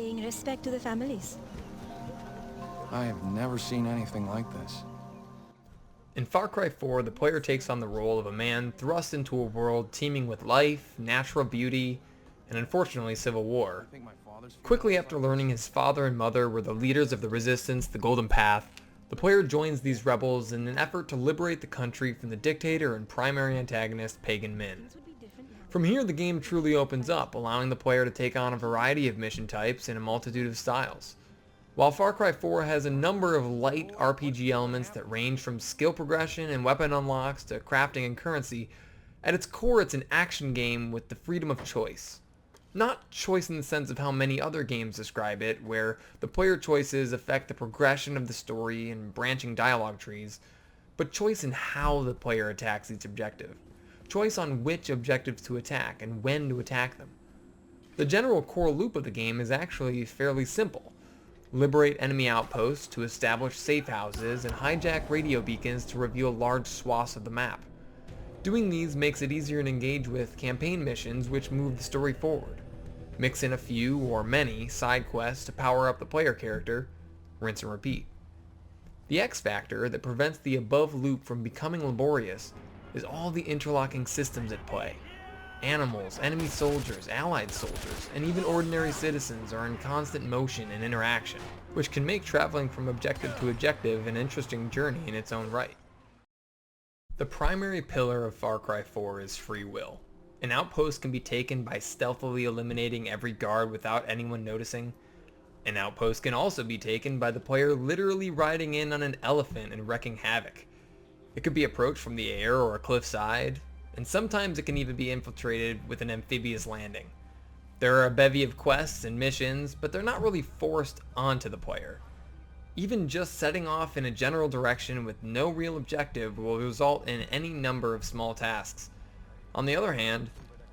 paying respect to the families. I have never seen anything like this. In Far Cry 4, the player takes on the role of a man thrust into a world teeming with life, natural beauty, and unfortunately civil war. Quickly after learning his father and mother were the leaders of the resistance, the Golden Path, the player joins these rebels in an effort to liberate the country from the dictator and primary antagonist, Pagan Min. From here, the game truly opens up, allowing the player to take on a variety of mission types in a multitude of styles. While Far Cry 4 has a number of light RPG elements that range from skill progression and weapon unlocks to crafting and currency, at its core it's an action game with the freedom of choice. Not choice in the sense of how many other games describe it, where the player choices affect the progression of the story and branching dialogue trees, but choice in how the player attacks each objective. Choice on which objectives to attack and when to attack them. The general core loop of the game is actually fairly simple. Liberate enemy outposts to establish safe houses and hijack radio beacons to reveal large swaths of the map. Doing these makes it easier to engage with campaign missions which move the story forward. Mix in a few or many side quests to power up the player character, rinse and repeat. The X factor that prevents the above loop from becoming laborious is all the interlocking systems at play. Animals, enemy soldiers, allied soldiers, and even ordinary citizens are in constant motion and interaction, which can make traveling from objective to objective an interesting journey in its own right. The primary pillar of Far Cry 4 is free will. An outpost can be taken by stealthily eliminating every guard without anyone noticing. An outpost can also be taken by the player literally riding in on an elephant and wreaking havoc. It could be approached from the air or a cliffside, and sometimes it can even be infiltrated with an amphibious landing. There are a bevy of quests and missions, but they're not really forced onto the player. Even just setting off in a general direction with no real objective will result in any number of small tasks. On the other hand,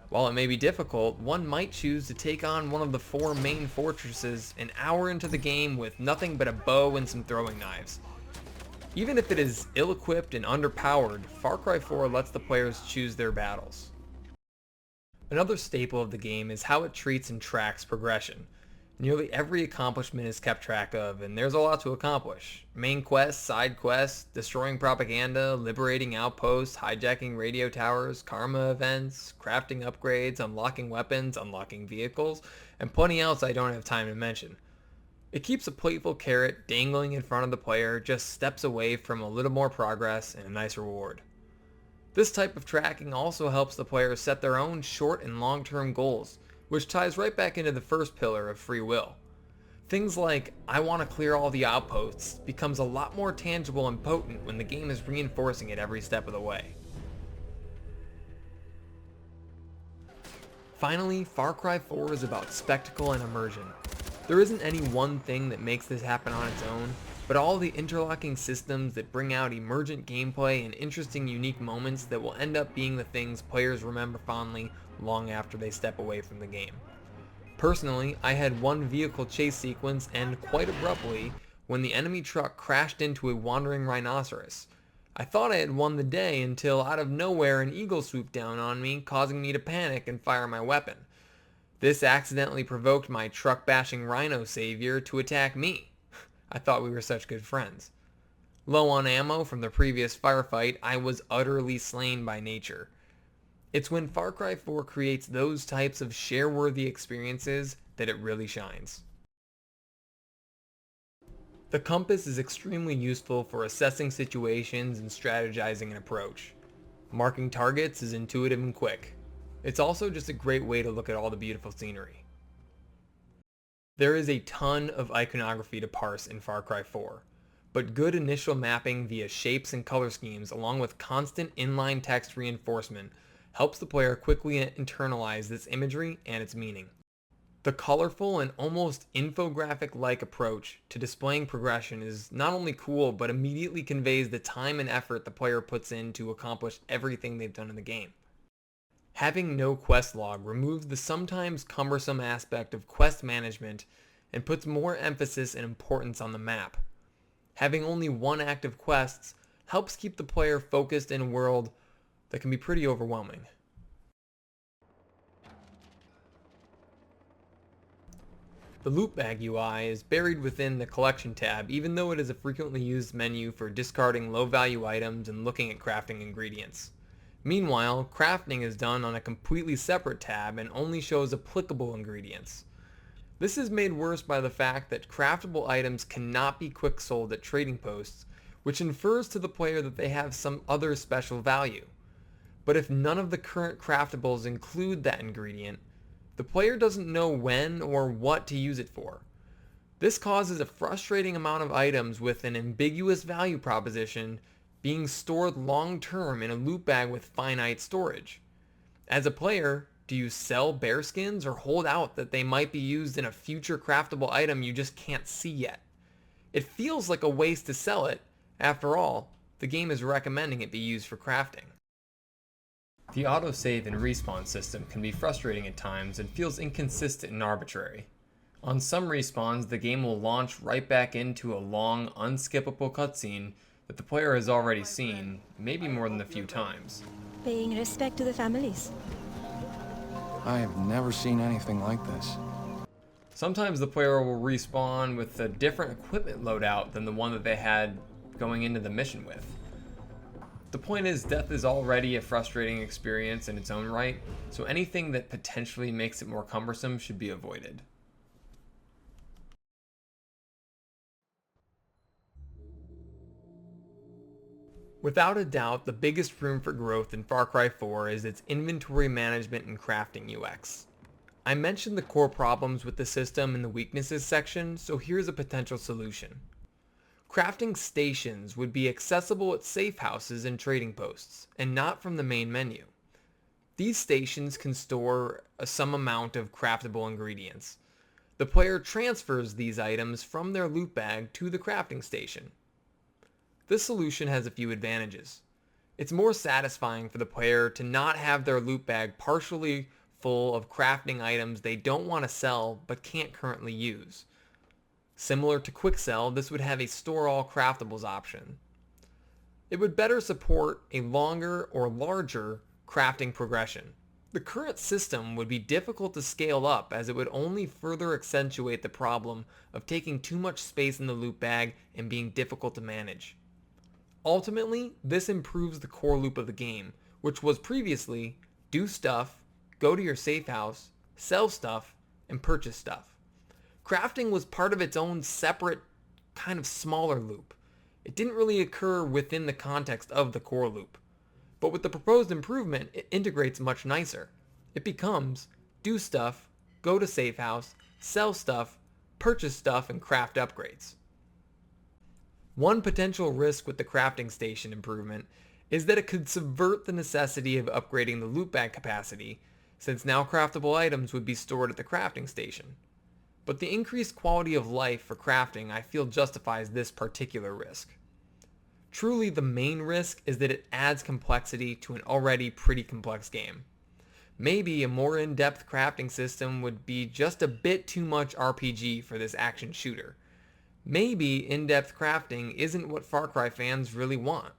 while it may be difficult, one might choose to take on one of the 4 main fortresses an hour into the game with nothing but a bow and some throwing knives. Even if it is ill-equipped and underpowered, Far Cry 4 lets the players choose their battles. Another staple of the game is how it treats and tracks progression. Nearly every accomplishment is kept track of, and there's a lot to accomplish. Main quests, side quests, destroying propaganda, liberating outposts, hijacking radio towers, karma events, crafting upgrades, unlocking weapons, unlocking vehicles, and plenty else I don't have time to mention. It keeps a playful carrot dangling in front of the player just steps away from a little more progress and a nice reward. This type of tracking also helps the player set their own short and long-term goals, which ties right back into the first pillar of free will. Things like, I want to clear all the outposts, becomes a lot more tangible and potent when the game is reinforcing it every step of the way. Finally, Far Cry 4 is about spectacle and immersion. There isn't any one thing that makes this happen on its own, but all the interlocking systems that bring out emergent gameplay and interesting unique moments that will end up being the things players remember fondly long after they step away from the game. Personally, I had one vehicle chase sequence end quite abruptly when the enemy truck crashed into a wandering rhinoceros. I thought I had won the day until out of nowhere an eagle swooped down on me, causing me to panic and fire my weapon. This accidentally provoked my truck-bashing rhino savior to attack me. I thought we were such good friends. Low on ammo from the previous firefight, I was utterly slain by nature. It's when Far Cry 4 creates those types of share-worthy experiences that it really shines. The compass is extremely useful for assessing situations and strategizing an approach. Marking targets is intuitive and quick. It's also just a great way to look at all the beautiful scenery. There is a ton of iconography to parse in Far Cry 4, but good initial mapping via shapes and color schemes along with constant inline text reinforcement helps the player quickly internalize this imagery and its meaning. The colorful and almost infographic-like approach to displaying progression is not only cool, but immediately conveys the time and effort the player puts in to accomplish everything they've done in the game. Having no quest log removes the sometimes cumbersome aspect of quest management and puts more emphasis and importance on the map. Having only one active quest helps keep the player focused in a world that can be pretty overwhelming. The loot bag UI is buried within the collection tab, even though it is a frequently used menu for discarding low value items and looking at crafting ingredients. Meanwhile, crafting is done on a completely separate tab and only shows applicable ingredients. This is made worse by the fact that craftable items cannot be quick sold at trading posts, which infers to the player that they have some other special value. But if none of the current craftables include that ingredient, the player doesn't know when or what to use it for. This causes a frustrating amount of items with an ambiguous value proposition being stored long term in a loot bag with finite storage. As a player, do you sell bear skins or hold out that they might be used in a future craftable item you just can't see yet? It feels like a waste to sell it. After all, the game is recommending it be used for crafting. The autosave and respawn system can be frustrating at times and feels inconsistent and arbitrary. On some respawns, the game will launch right back into a long, unskippable cutscene that the player has already seen, maybe more than a few times. Paying respect to the families. I have never seen anything like this. Sometimes the player will respawn with a different equipment loadout than the one that they had going into the mission with. The point is, death is already a frustrating experience in its own right, so anything that potentially makes it more cumbersome should be avoided. Without a doubt, the biggest room for growth in Far Cry 4 is its inventory management and crafting UX. I mentioned the core problems with the system in the weaknesses section, so here's a potential solution. Crafting stations would be accessible at safe houses and trading posts, and not from the main menu. These stations can store some amount of craftable ingredients. The player transfers these items from their loot bag to the crafting station. This solution has a few advantages. It's more satisfying for the player to not have their loot bag partially full of crafting items they don't want to sell but can't currently use. Similar to Quick Sell, this would have a store all craftables option. It would better support a longer or larger crafting progression. The current system would be difficult to scale up as it would only further accentuate the problem of taking too much space in the loot bag and being difficult to manage. Ultimately, this improves the core loop of the game, which was previously do stuff, go to your safe house, sell stuff, and purchase stuff. Crafting was part of its own separate, kind of smaller loop. It didn't really occur within the context of the core loop. But with the proposed improvement, it integrates much nicer. It becomes do stuff, go to safe house, sell stuff, purchase stuff, and craft upgrades. One potential risk with the crafting station improvement is that it could subvert the necessity of upgrading the loot bag capacity, since now craftable items would be stored at the crafting station. But the increased quality of life for crafting I feel justifies this particular risk. Truly, the main risk is that it adds complexity to an already pretty complex game. Maybe a more in-depth crafting system would be just a bit too much RPG for this action shooter. Maybe in-depth crafting isn't what Far Cry fans really want.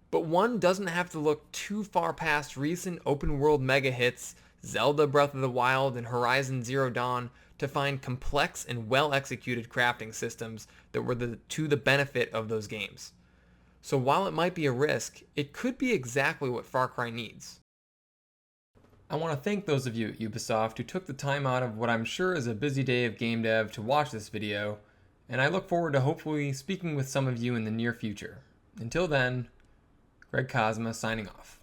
But one doesn't have to look too far past recent open-world mega hits, Zelda Breath of the Wild and Horizon Zero Dawn, to find complex and well-executed crafting systems that were to the benefit of those games. So while it might be a risk, it could be exactly what Far Cry needs. I want to thank those of you at Ubisoft who took the time out of what I'm sure is a busy day of game dev to watch this video, and I look forward to hopefully speaking with some of you in the near future. Until then, Greg Kozma signing off.